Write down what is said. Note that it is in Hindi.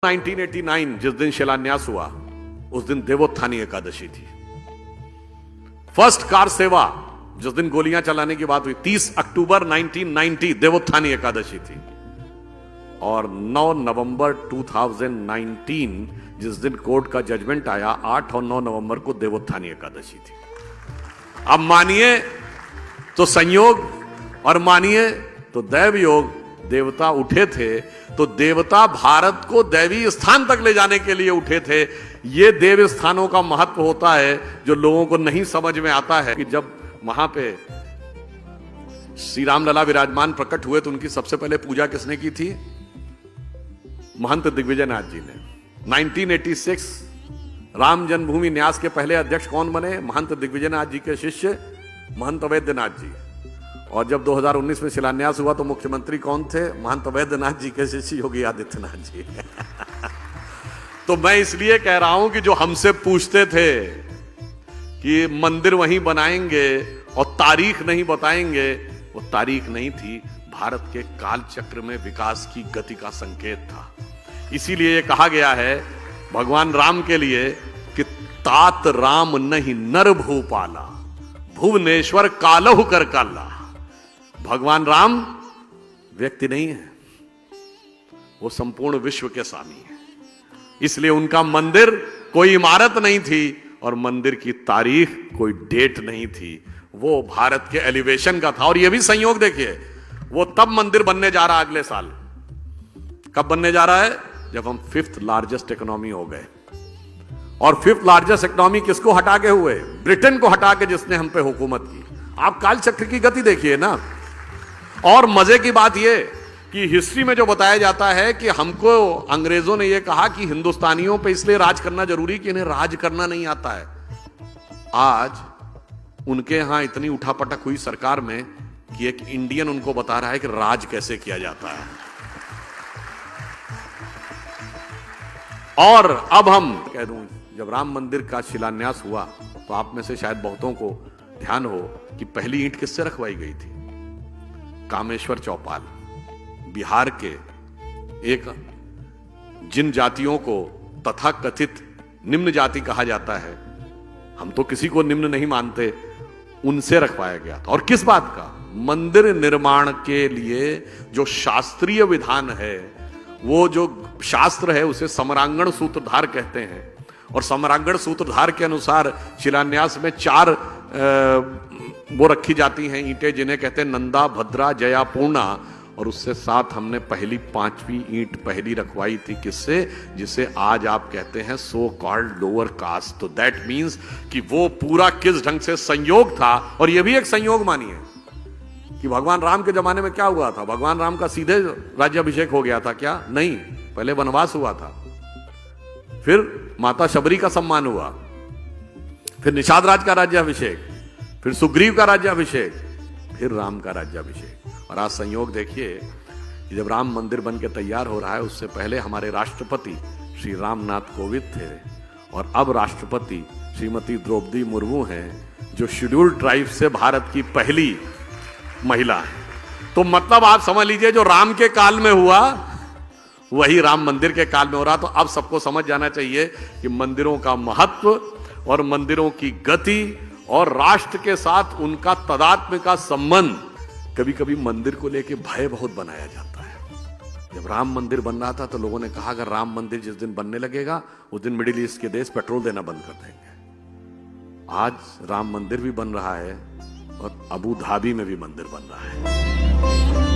1989 जिस दिन शिलान्यास हुआ उस दिन देवोत्थानी एकादशी थी। फर्स्ट कार सेवा जिस दिन गोलियां चलाने की बात हुई 30 अक्टूबर 1990 देवोत्थानी एकादशी थी। और 9 नवंबर 2019 जिस दिन कोर्ट का जजमेंट आया 8 और 9 नवंबर को देवोत्थानी एकादशी थी। अब मानिए तो संयोग और मानिए तो दैव योग। देवता उठे थे तो देवता भारत को दैवी स्थान तक ले जाने के लिए उठे थे। ये देव स्थानों का महत्व होता है जो लोगों को नहीं समझ में आता है कि जब वहां पे श्री राम लला विराजमान प्रकट हुए तो उनकी सबसे पहले पूजा किसने की थी? महंत दिग्विजयनाथ जी ने। 1986 राम जन्मभूमि न्यास के पहले अध्यक्ष कौन बने? महंत दिग्विजयनाथ जी के शिष्य महंत अवैधनाथ जी। और जब 2019 में शिलान्यास हुआ तो मुख्यमंत्री कौन थे? महंत अवैधनाथ जी के शिष्य योगी आदित्यनाथ जी। तो मैं इसलिए कह रहा हूं कि जो हमसे पूछते थे कि मंदिर वहीं बनाएंगे और तारीख नहीं बताएंगे, वो तारीख नहीं थी, भारत के काल चक्र में विकास की गति का संकेत था। इसीलिए ये कहा गया है भगवान राम के लिए कि तात राम नहीं नर भूपाला, भुवनेश्वर कालहु कर काला। भगवान राम व्यक्ति नहीं है, वो संपूर्ण विश्व के स्वामी है। इसलिए उनका मंदिर कोई इमारत नहीं थी और मंदिर की तारीख कोई डेट नहीं थी, वो भारत के एलिवेशन का था। और ये भी संयोग देखिए, वो तब मंदिर बनने जा रहा है अगले साल। कब बनने जा रहा है? जब हम 5th लार्जेस्ट इकोनॉमी हो गए। और 5th लार्जेस्ट इकोनॉमी किसको हटा के हुए? ब्रिटेन को हटा के, जिसने हम पे हुकूमत की। आप काल चक्र की गति देखिए ना। और मजे की बात यह कि हिस्ट्री में जो बताया जाता है कि हमको अंग्रेजों ने यह कहा कि हिंदुस्तानियों पे इसलिए राज करना जरूरी कि इन्हें राज करना नहीं आता है। आज उनके यहां इतनी उठापटक हुई सरकार में कि एक इंडियन उनको बता रहा है कि राज कैसे किया जाता है। और अब हम कह दूं, जब राम मंदिर का शिलान्यास हुआ तो आप में से शायद बहुतों को ध्यान हो कि पहली ईंट किससे रखवाई गई थी? कामेश्वर चौपाल, बिहार के एक जिन जातियों को तथाकथित निम्न जाति कहा जाता है, हम तो किसी को निम्न नहीं मानते, उनसे रखवाया गया था। और किस बात का? मंदिर निर्माण के लिए जो शास्त्रीय विधान है, वो जो शास्त्र है उसे समरांगण सूत्रधार कहते हैं। और समरांगण सूत्रधार के अनुसार शिलान्यास में 4 वो रखी जाती हैं ईंटें, जिन्हें कहते हैं नंदा, भद्रा, जया, पूर्णा। और उससे साथ हमने पहली 5वीं ईंट पहली रखवाई थी। किससे? जिसे आज आप कहते हैं सो कॉल्ड लोअर कास्ट। तो दैट मीन्स कि वो पूरा किस ढंग से संयोग था। और यह भी एक संयोग मानिए कि भगवान राम के जमाने में क्या हुआ था? भगवान राम का सीधे राज्याभिषेक हो गया था क्या? नहीं, पहले वनवास हुआ था, फिर माता शबरी का सम्मान हुआ, फिर निषाद राज का राज्याभिषेक, फिर सुग्रीव का राज्याभिषेक, फिर राम का राज्याभिषेक। और आज संयोग देखिए कि जब राम मंदिर बन के तैयार हो रहा है, उससे पहले हमारे राष्ट्रपति श्री रामनाथ कोविंद थे और अब राष्ट्रपति श्रीमती द्रौपदी मुर्मू हैं, जो शेड्यूल्ड ट्राइब से भारत की पहली महिला है। तो मतलब आप समझ लीजिए, जो राम के काल में हुआ वही राम मंदिर के काल में हो रहा। तो अब सबको समझ जाना चाहिए कि मंदिरों का महत्व और मंदिरों की गति और राष्ट्र के साथ उनका तदात्म्य का संबंध, कभी कभी मंदिर को लेकर भय बहुत बनाया जाता है। जब राम मंदिर बन रहा था तो लोगों ने कहा अगर राम मंदिर जिस दिन बनने लगेगा उस दिन मिडिल ईस्ट के देश पेट्रोल देना बंद कर देंगे। आज राम मंदिर भी बन रहा है और अबू धाबी में भी मंदिर बन रहा है।